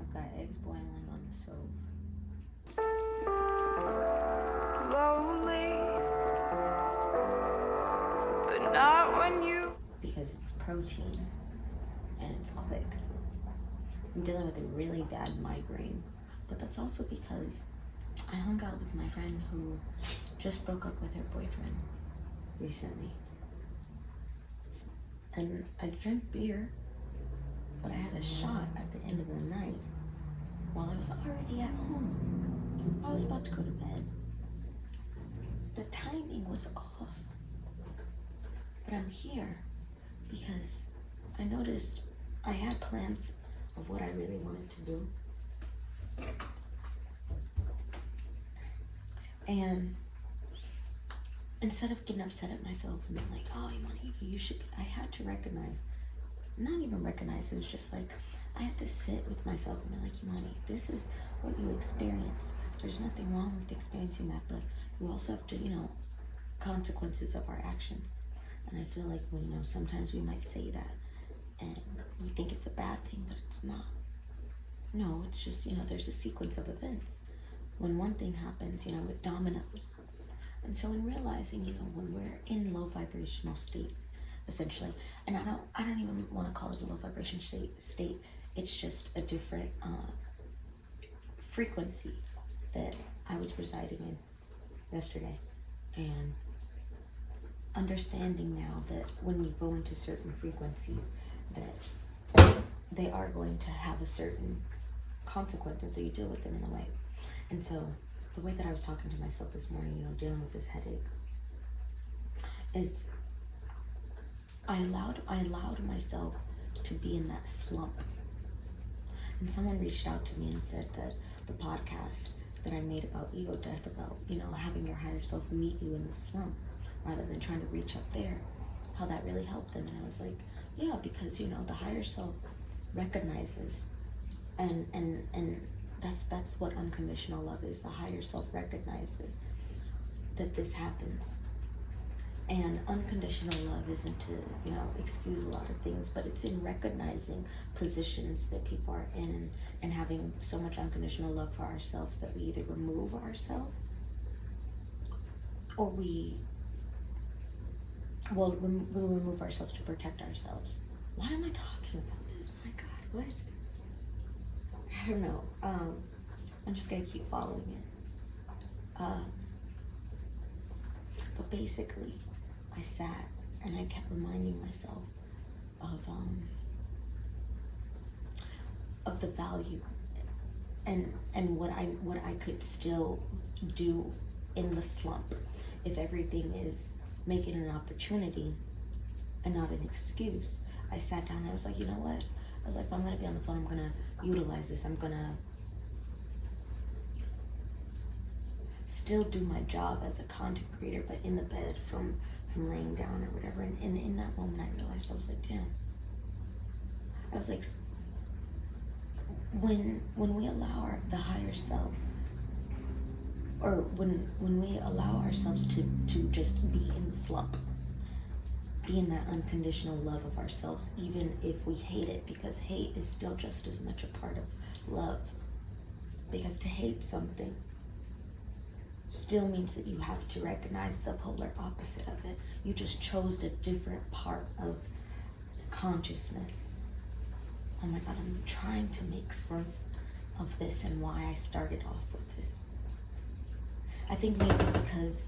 I've got eggs boiling on the stove. Lonely, but not when you. Because it's protein and it's quick. I'm dealing with a really bad migraine, but that's also because I hung out with my friend who just broke up with her boyfriend recently. And I drank beer, but I had a shot at the end of the night while I was already at home. I was about to go to bed. The timing was off. But I'm here because I noticed I had plans of what I really wanted to do. And instead of getting upset at myself and being like, oh, you should, I had to recognize, not even recognize, it was just like, I had to sit with myself and be like, Imani, this is what you experience. There's nothing wrong with experiencing that, but you also have to, consequences of our actions. And I feel like when, sometimes we might say that and we think it's a bad thing, but it's not. No, it's just, there's a sequence of events. When one thing happens, it dominoes. And so in realizing, when we're in low vibrational states, essentially, and I don't even want to call it a low vibration state, it's just a different frequency that I was residing in yesterday. And understanding now that when you go into certain frequencies, that they are going to have a certain consequence, and so you deal with them in a way. And so the way that I was talking to myself this morning, dealing with this headache, is I allowed myself to be in that slump. And someone reached out to me and said that the podcast that I made about ego death, about, having your higher self meet you in the slump rather than trying to reach up there, how that really helped them. And I was like, yeah, because, the higher self recognizes, and that's what unconditional love is. The higher self recognizes that this happens. And unconditional love isn't to, excuse a lot of things, but it's in recognizing positions that people are in and having so much unconditional love for ourselves that we either remove ourselves or we remove ourselves to protect ourselves. Why am I talking about this? My God, what? I don't know. I'm just gonna keep following it. But basically, I sat and I kept reminding myself of the value and what I could still do in the slump if everything is making an opportunity and not an excuse. I sat down and I was like, you know what? I was like, if I'm gonna be on the phone, I'm gonna utilize this. I'm gonna still do my job as a content creator, but in the bed from laying down or whatever. And in that moment, I realized, I was like, damn. I was like, when we allow the higher self, or when we allow ourselves to just be in the slump, be in that unconditional love of ourselves, even if we hate it, because hate is still just as much a part of love. Because to hate something still means that you have to recognize the polar opposite of it. You just chose a different part of consciousness. Oh my God, I'm trying to make sense of this and why I started off with this. I think maybe because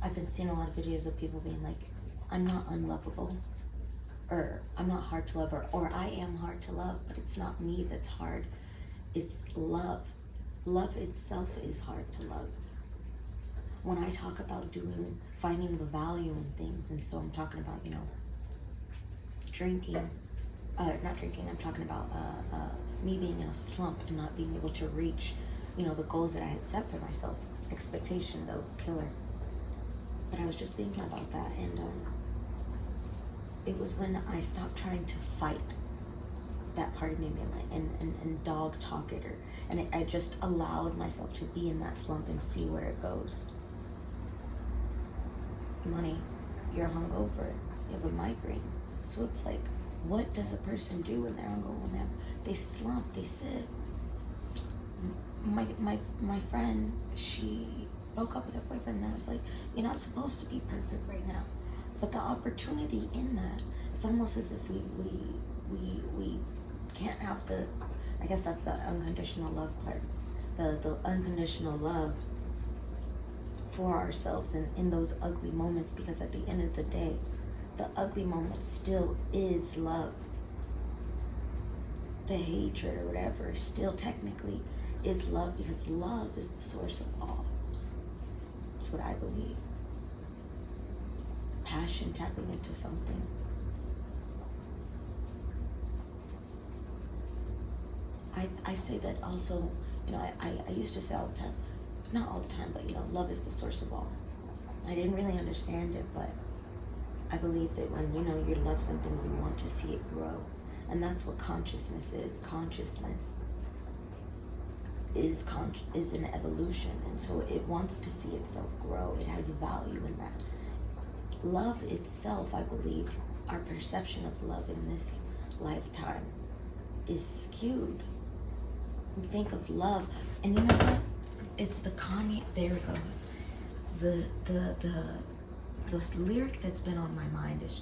I've been seeing a lot of videos of people being like, I'm not unlovable, or I'm not hard to love, or I am hard to love, but it's not me that's hard, it's love. Love itself is hard to love. When I talk about finding the value in things, and so I'm talking about, not drinking, I'm talking about me being in a slump and not being able to reach, the goals that I had set for myself. Expectation, though, killer. But I was just thinking about that, and it was when I stopped trying to fight that part of me and dog talk it, and I just allowed myself to be in that slump and see where it goes. Money, you're hungover, you have a migraine. So it's like, what does a person do when they're hungover? They slump, they sit, my friend, she broke up with her boyfriend, and I was like, you're not supposed to be perfect right now. But the opportunity in that, it's almost as if we can't have the, I guess that's the unconditional love part, the unconditional love for ourselves in those ugly moments, because at the end of the day, the ugly moment still is love. The hatred or whatever still technically is love, because love is the source of all. That's what I believe. Passion tapping into something. I say that also, I used to say all the time, not all the time, but love is the source of all. I didn't really understand it, but I believe that when you love something, you want to see it grow. And that's what consciousness is. Consciousness is an evolution, and so it wants to see itself grow. It has value in that. Love itself, I believe, our perception of love in this lifetime is skewed. We think of love, and you know what? It's the Kanye. There it goes. The lyric that's been on my mind is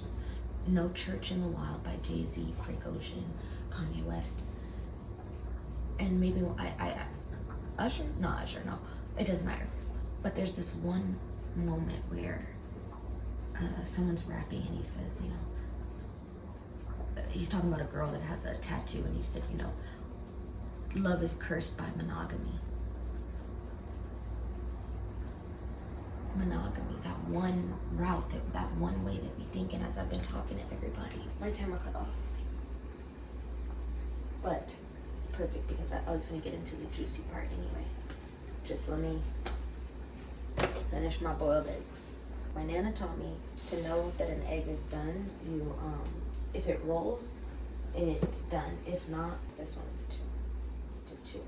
"No Church in the Wild" by Jay-Z, Frank Ocean, Kanye West, and maybe Usher. Not Usher. No, it doesn't matter. But there's this one moment where someone's rapping and he says, he's talking about a girl that has a tattoo, and he said, love is cursed by monogamy. Monogamy, that one route, that one way that we think. And as I've been talking to everybody, my camera cut off. But it's perfect, because I was going to get into the juicy part anyway. Just let me finish my boiled eggs. My Nana taught me to know that an egg is done. If it rolls, it's done. If not, this one did two.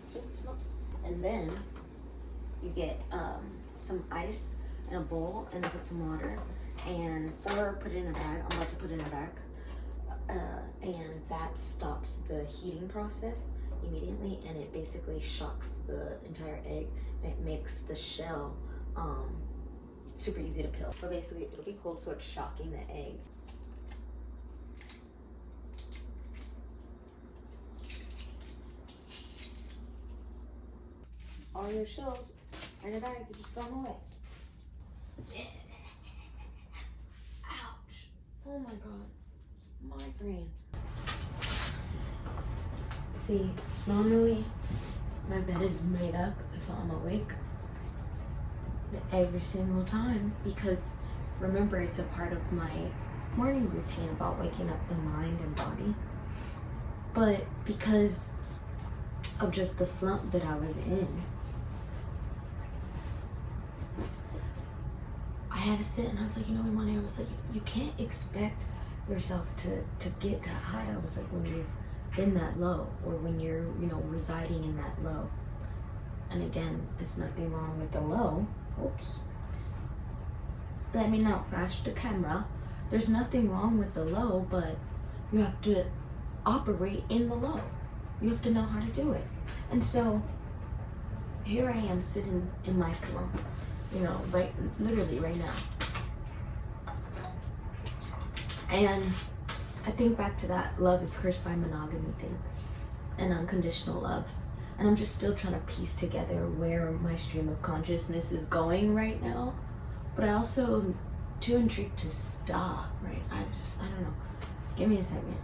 So it's not. And then you get some ice in a bowl, and put some water, or put it in a bag. I'm about to put it in a bag. And that stops the heating process immediately, and it basically shocks the entire egg, and it makes the shell super easy to peel. But basically, it'll be cold, so it's shocking the egg. All your shells in a bag, you just throw them away. Ouch! Oh my god. Migraine. See, normally my bed is made up if I'm awake every single time, because remember, it's a part of my morning routine about waking up the mind and body. But because of just the slump that I was in, I had to sit, and I was like, one morning I was like, you can't expect yourself to get that high. I was like, when you've been that low, or when you're residing in that low. And again, there's nothing wrong with the low. Oops, let me not flash the camera. There's nothing wrong with the low, but you have to operate in the low. You have to know how to do it. And so here I am sitting in my slump, literally right now. And I think back to that love is cursed by monogamy thing, and unconditional love. And I'm just still trying to piece together where my stream of consciousness is going right now. But I also am too intrigued to stop, right? I don't know. Give me a second.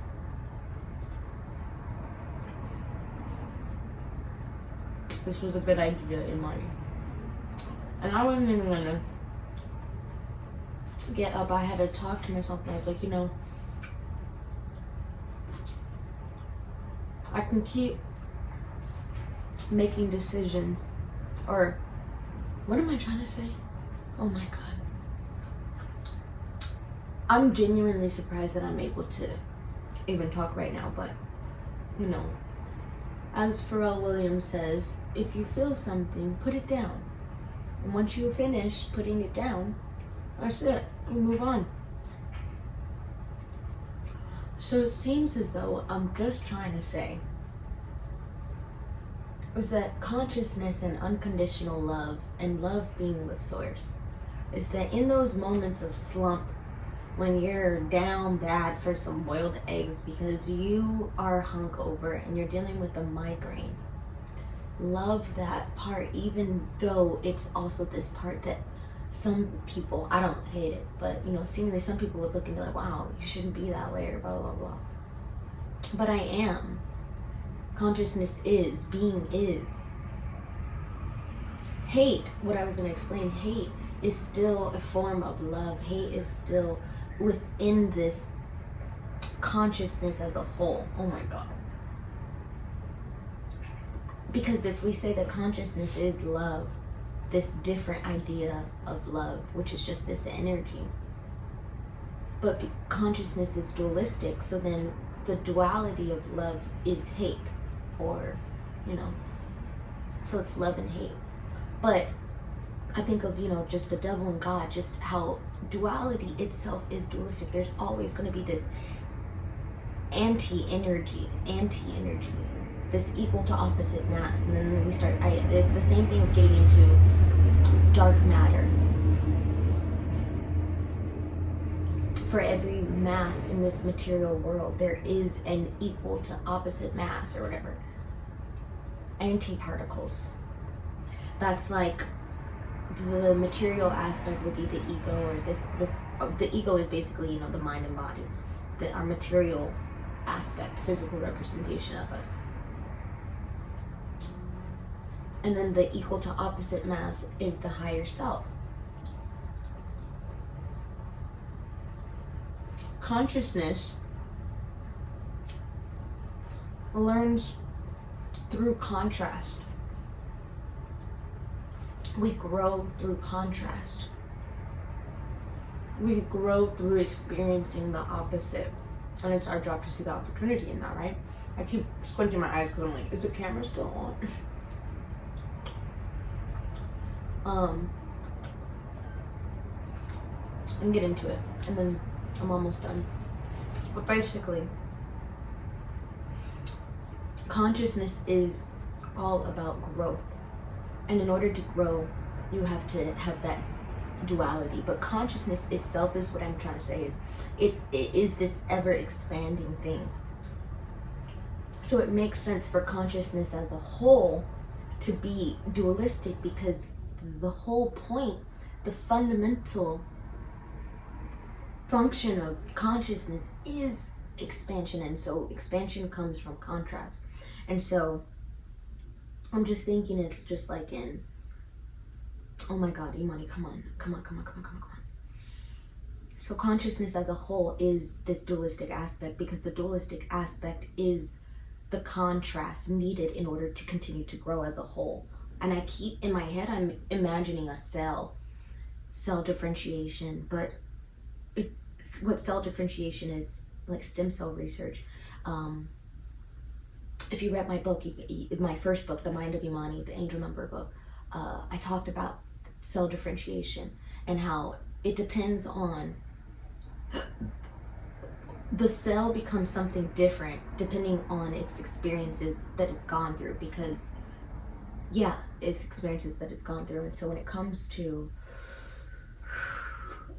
This was a good idea in mind. And I wasn't even gonna get up. I had to talk to myself, and I was like, I can keep making decisions, or what am I trying to say? Oh my god. I'm genuinely surprised that I'm able to even talk right now, but as Pharrell Williams says, if you feel something, put it down. And once you finish putting it down, that's it. You move on. So it seems as though what I'm just trying to say is that consciousness and unconditional love, and love being the source, is that in those moments of slump, when you're down bad for some boiled eggs because you are hungover and you're dealing with a migraine, love that part, even though it's also this part that some people, I don't hate it, but seemingly some people would look and be like, wow, you shouldn't be that way, or blah blah blah. But I am. Consciousness is, being is. Hate, what I was going to explain, hate is still a form of love. Hate is still within this consciousness as a whole. Oh my God. Because if we say that consciousness is love, this different idea of love, which is just this energy, but consciousness is dualistic, so then the duality of love is hate, or so it's love and hate. But I think of just the devil and God, just how duality itself is dualistic. There's always going to be this anti-energy, this equal to opposite mass. And then we start, it's the same thing of getting into dark matter. For every mass in this material world, there is an equal to opposite mass, or whatever. Antiparticles. That's like the material aspect would be the ego, or the ego is basically the mind and body, our material aspect, physical representation of us. And then the equal to opposite mass is the higher self. Consciousness learns through contrast. We grow through contrast. We grow through experiencing the opposite. And it's our job to see the opportunity in that, right? I keep squinting my eyes because I'm like, is the camera still on? I'm getting to it, and then I'm almost done. But basically, consciousness is all about growth. And in order to grow, you have to have that duality. But consciousness itself is what I'm trying to say is, it is this ever expanding thing. So it makes sense for consciousness as a whole to be dualistic, because the whole point, the fundamental function of consciousness is expansion. And so expansion comes from contrast. And so I'm just thinking it's just like in, oh my God, Imani, come on. So consciousness as a whole is this dualistic aspect, because the dualistic aspect is the contrast needed in order to continue to grow as a whole. And I keep in my head, I'm imagining a cell differentiation, but what cell differentiation is, like stem cell research. If you read my book, my first book, The Mind of Imani, the Angel Number book, I talked about cell differentiation and how it depends on, the cell becomes something different depending on its experiences that it's gone through, because it's experiences that it's gone through. And so when it comes to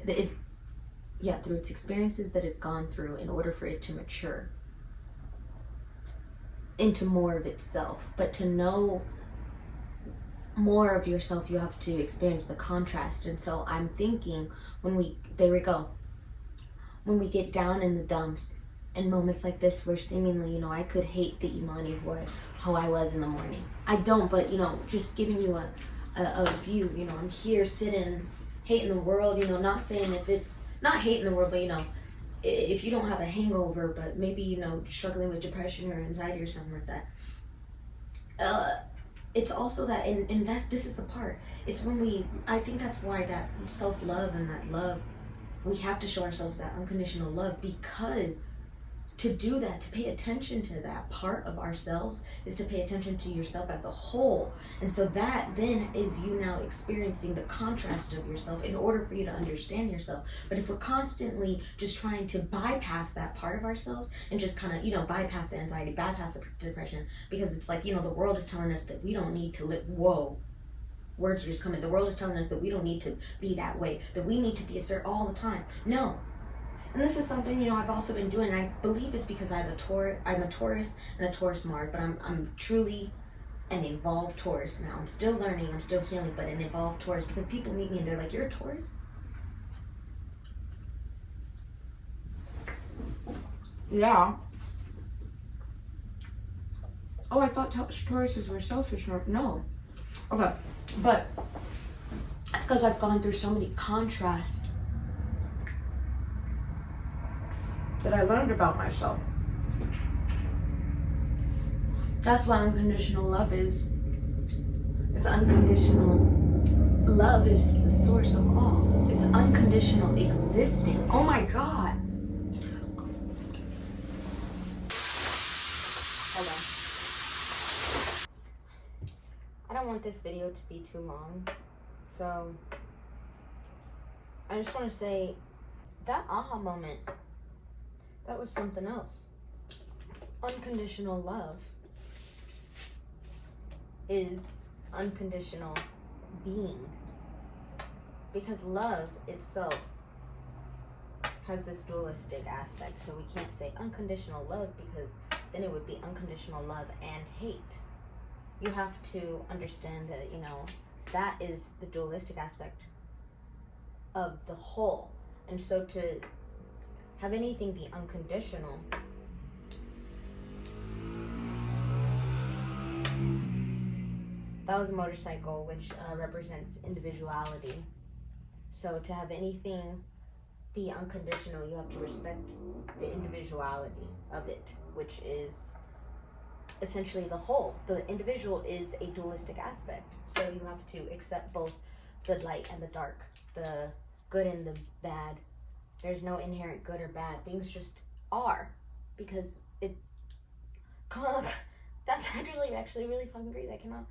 through its experiences that it's gone through, in order for it to mature into more of itself. But to know more of yourself, you have to experience the contrast. And so I'm thinking, when we get down in the dumps, in moments like this where seemingly, I could hate the Imani how I was in the morning. I don't, but just giving you a view, I'm here sitting, hating the world, not saying if it's not hating the world, but if you don't have a hangover, but maybe, struggling with depression or anxiety or something like that. It's also that, and this is the part, it's when I think that's why that self-love and that love, we have to show ourselves that unconditional love, because to do that, to pay attention to that part of ourselves, is to pay attention to yourself as a whole. And so that then is you now experiencing the contrast of yourself in order for you to understand yourself. But if we're constantly just trying to bypass that part of ourselves and just kind of, you know, bypass the anxiety, bypass the depression, because it's like, you know, the world is telling us that we don't need to live, whoa, words are just coming. The world is telling us that we don't need to be that way, that we need to be a certain all the time. No. And this is something, you know, I've also been doing, and I believe it's because I'm a Taurus and a Taurus Mark, but I'm truly an evolved Taurus now. I'm still learning, I'm still healing, but an evolved Taurus, because people meet me and they're like, you're a Taurus? Yeah. Oh, I thought Tauruses were selfish. No. Okay, but it's because I've gone through so many contrasts that I learned about myself. That's why unconditional love is, it's unconditional. Love is the source of all. It's unconditional existing. Oh my God. Hold on. I don't want this video to be too long, so I just want to say that aha moment, that was something else. Unconditional love is unconditional being, because love itself has this dualistic aspect. So we can't say unconditional love, because then it would be unconditional love and hate. You have to understand that, you know, that is the dualistic aspect of the whole. And so to have anything be unconditional, that was a motorcycle, which represents individuality. So to have anything be unconditional, you have to respect the individuality of it, which is essentially the whole. The individual is a dualistic aspect, so you have to accept both the light and the dark, the good and the bad. There's no inherent good or bad. Things just are, because it that's actually really fucking crazy. I cannot.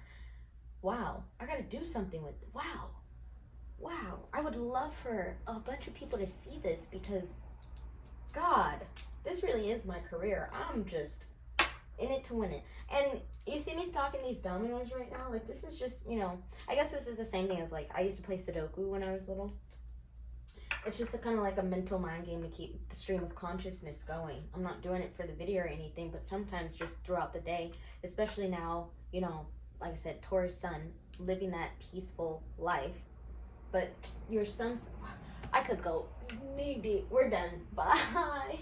Wow, I gotta do something with it. Wow, I would love for a bunch of people to see this, because God, this really is my career. I'm just in it to win it. And you see me stocking these dominoes right now, like, this is just, you know, I guess this is the same thing as, like, I used to play Sudoku when I was little. It's just a kind of like a mental mind game to keep the stream of consciousness going. I'm not doing it for the video or anything, but sometimes just throughout the day, especially now, you know, like I said, Taurus sun, living that peaceful life. But your son's, I could go knee deep. We're done. Bye.